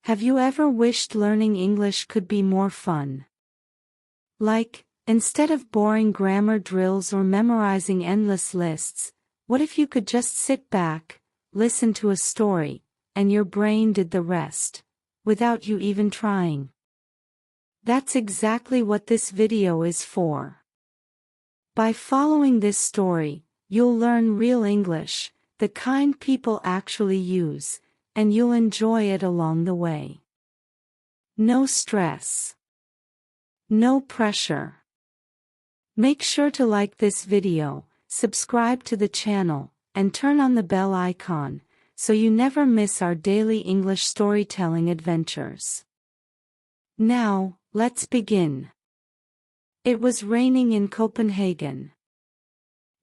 Have you ever wished learning English could be more fun? Like, instead of boring grammar drills or memorizing endless lists, what if you could just sit back, listen to a story, and your brain did the rest, without you even trying? That's exactly what this video is for. By following this story, you'll learn real English, the kind people actually use, and you'll enjoy it along the way. No stress. No pressure. Make sure to like this video, subscribe to the channel, and turn on the bell icon, so you never miss our daily English storytelling adventures. Now, let's begin. It was raining in Copenhagen.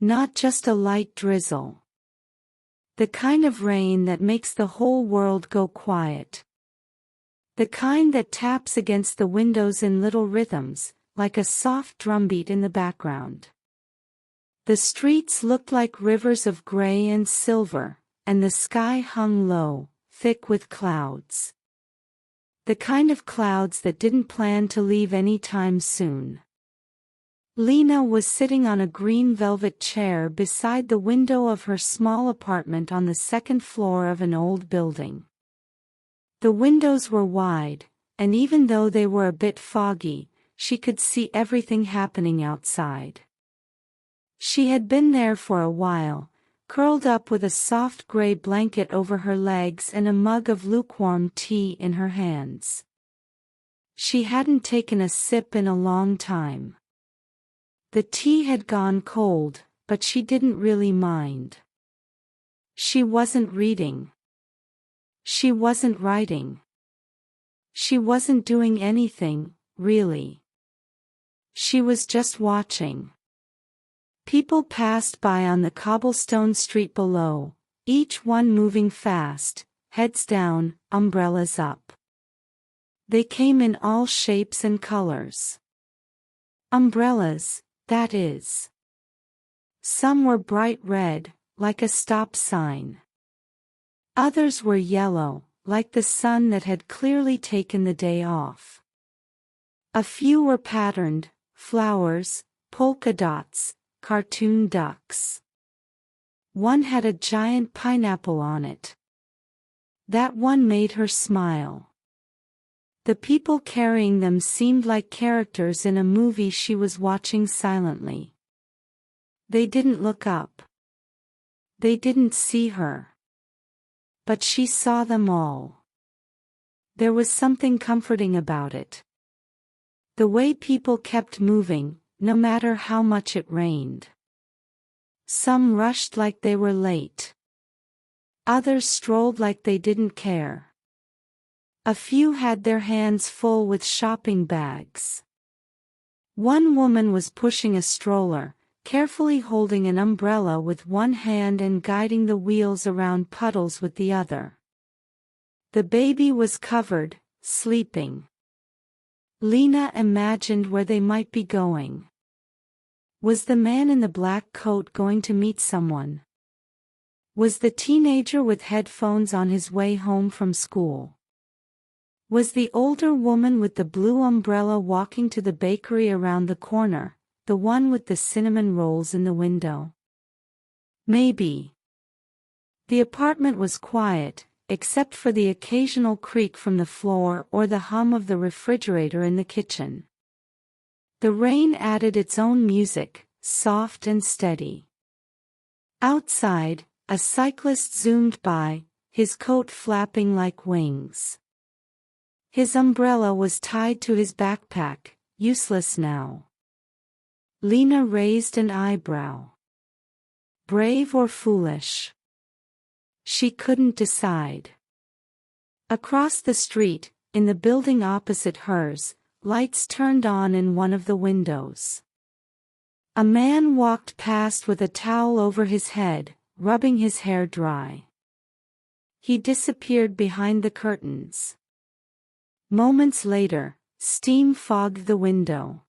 Not just a light drizzle. The kind of rain that makes the whole world go quiet. The kind that taps against the windows in little rhythms, like a soft drumbeat in the background. The streets looked like rivers of gray and silver, and the sky hung low, thick with clouds. The kind of clouds that didn't plan to leave any time soon. Lena was sitting on a green velvet chair beside the window of her small apartment on the second floor of an old building. The windows were wide, and even though they were a bit foggy, she could see everything happening outside. She had been there for a while, curled up with a soft gray blanket over her legs and a mug of lukewarm tea in her hands. She hadn't taken a sip in a long time. The tea had gone cold, but she didn't really mind. She wasn't reading. She wasn't writing. She wasn't doing anything, really. She was just watching. People passed by on the cobblestone street below, each one moving fast, heads down, umbrellas up. They came in all shapes and colors. Umbrellas, that is. Some were bright red, like a stop sign. Others were yellow, like the sun that had clearly taken the day off. A few were patterned, flowers, polka dots, cartoon ducks. One had a giant pineapple on it. That one made her smile. The people carrying them seemed like characters in a movie she was watching silently. They didn't look up. They didn't see her. But she saw them all. There was something comforting about it. The way people kept moving, no matter how much it rained. Some rushed like they were late. Others strolled like they didn't care. A few had their hands full with shopping bags. One woman was pushing a stroller, carefully holding an umbrella with one hand and guiding the wheels around puddles with the other. The baby was covered, sleeping. Lena imagined where they might be going. Was the man in the black coat going to meet someone? Was the teenager with headphones on his way home from school? Was the older woman with the blue umbrella walking to the bakery around the corner, the one with the cinnamon rolls in the window? Maybe. The apartment was quiet, except for the occasional creak from the floor or the hum of the refrigerator in the kitchen. The rain added its own music, soft and steady. Outside, a cyclist zoomed by, his coat flapping like wings. His umbrella was tied to his backpack, useless now. Lena raised an eyebrow. Brave or foolish? She couldn't decide. Across the street, in the building opposite hers, lights turned on in one of the windows. A man walked past with a towel over his head, rubbing his hair dry. He disappeared behind the curtains. Moments later, steam fogged the window.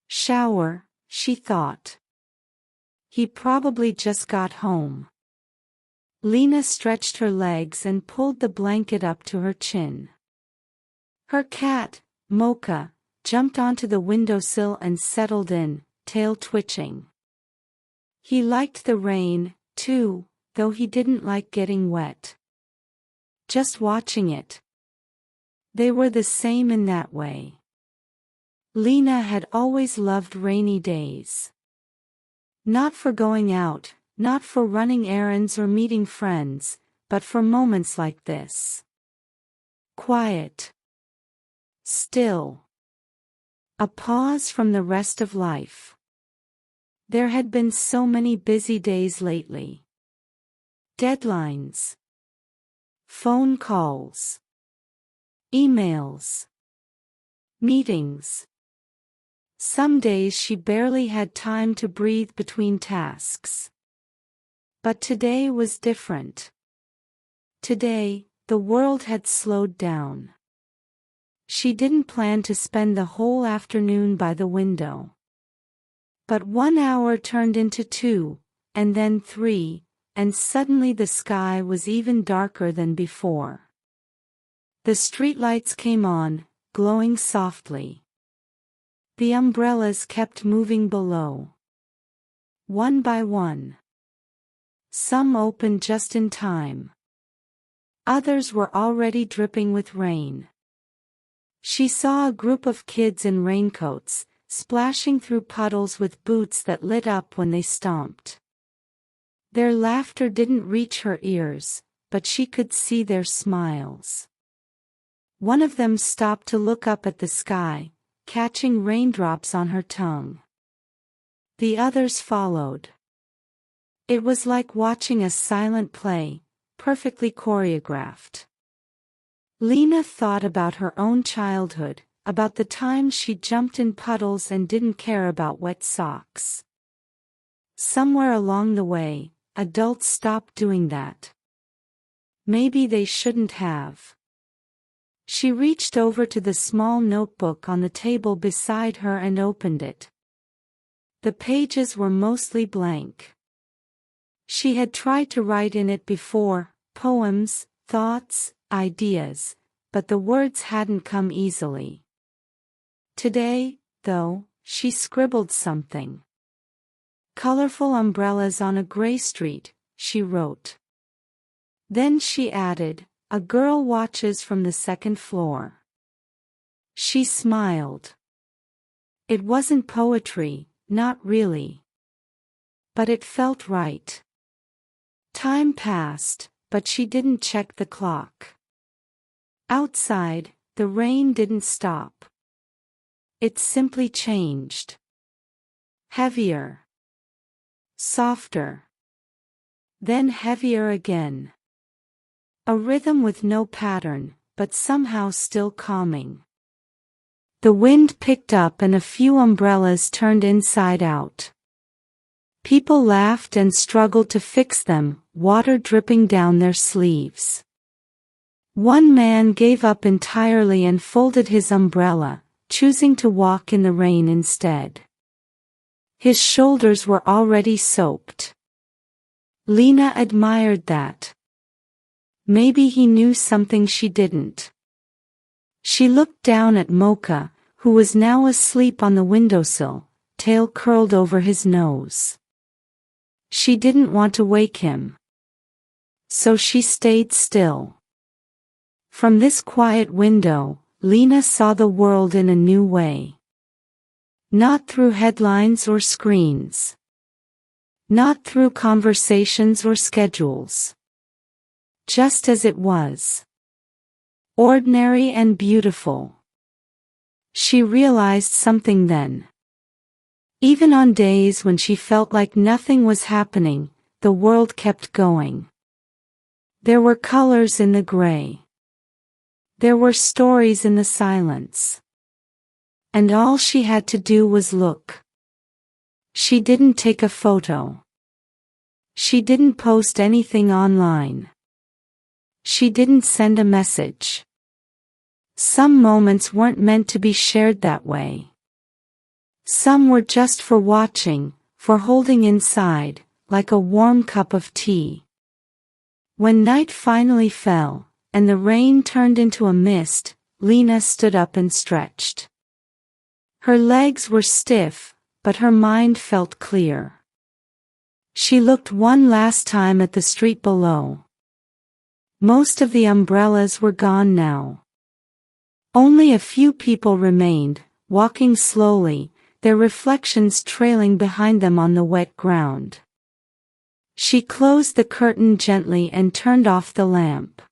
Shower, she thought. He probably just got home. Lena stretched her legs and pulled the blanket up to her chin. Her cat, Mocha, jumped onto the windowsill and settled in, tail twitching. He liked the rain, too, though he didn't like getting wet. Just watching it. They were the same in that way. Lena had always loved rainy days. Not for going out, not for running errands or meeting friends, but for moments like this. Quiet. Still. A pause from the rest of life. There had been so many busy days lately. Deadlines. Phone calls. Emails. Meetings. Some days she barely had time to breathe between tasks. But today was different. Today, the world had slowed down. She didn't plan to spend the whole afternoon by the window. But 1 hour turned into 2, and then 3, and suddenly the sky was even darker than before. The streetlights came on, glowing softly. The umbrellas kept moving below. One by one. Some opened just in time. Others were already dripping with rain. She saw a group of kids in raincoats, splashing through puddles with boots that lit up when they stomped. Their laughter didn't reach her ears, but she could see their smiles. One of them stopped to look up at the sky, catching raindrops on her tongue. The others followed. It was like watching a silent play, perfectly choreographed. Lena thought about her own childhood, about the times she jumped in puddles and didn't care about wet socks. Somewhere along the way, adults stopped doing that. Maybe they shouldn't have. She reached over to the small notebook on the table beside her and opened it. The pages were mostly blank. She had tried to write in it before, poems, thoughts, ideas, but the words hadn't come easily. Today, though, she scribbled something. Colorful umbrellas on a gray street, she wrote. Then she added, a girl watches from the second floor. She smiled. It wasn't poetry, not really. But it felt right. Time passed, but she didn't check the clock. Outside, the rain didn't stop. It simply changed. Heavier. Softer. Then heavier again. A rhythm with no pattern, but somehow still calming. The wind picked up and a few umbrellas turned inside out. People laughed and struggled to fix them, water dripping down their sleeves. One man gave up entirely and folded his umbrella, choosing to walk in the rain instead. His shoulders were already soaked. Lena admired that. Maybe he knew something she didn't. She looked down at Mocha, who was now asleep on the windowsill, tail curled over his nose. She didn't want to wake him. So she stayed still. From this quiet window, Lena saw the world in a new way. Not through headlines or screens. Not through conversations or schedules. Just as it was. Ordinary and beautiful. She realized something then. Even on days when she felt like nothing was happening, the world kept going. There were colors in the gray. There were stories in the silence. And all she had to do was look. She didn't take a photo. She didn't post anything online. She didn't send a message. Some moments weren't meant to be shared that way. Some were just for watching, for holding inside, like a warm cup of tea. When night finally fell, and the rain turned into a mist, Lena stood up and stretched. Her legs were stiff, but her mind felt clear. She looked one last time at the street below. Most of the umbrellas were gone now. Only a few people remained, walking slowly, their reflections trailing behind them on the wet ground. She closed the curtain gently and turned off the lamp.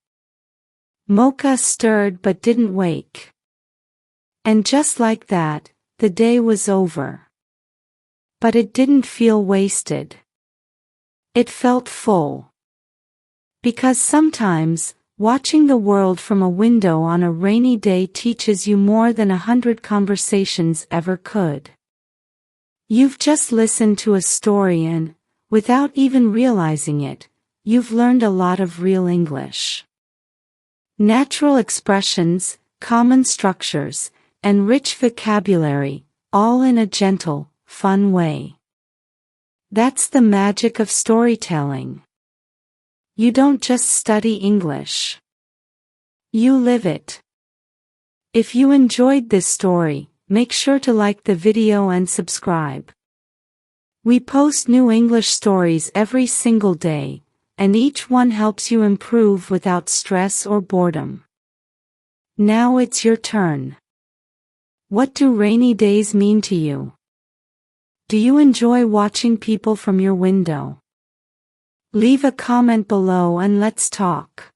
Mocha stirred but didn't wake. And just like that, the day was over. But it didn't feel wasted. It felt full. Because sometimes, watching the world from a window on a rainy day teaches you more than 100 conversations ever could. You've just listened to a story and, without even realizing it, you've learned a lot of real English. Natural expressions, common structures, and rich vocabulary, all in a gentle, fun way. That's the magic of storytelling. You don't just study English. You live it. If you enjoyed this story, make sure to like the video and subscribe. We post new English stories every single day, and each one helps you improve without stress or boredom. Now it's your turn. What do rainy days mean to you? Do you enjoy watching people from your window? Leave a comment below and let's talk.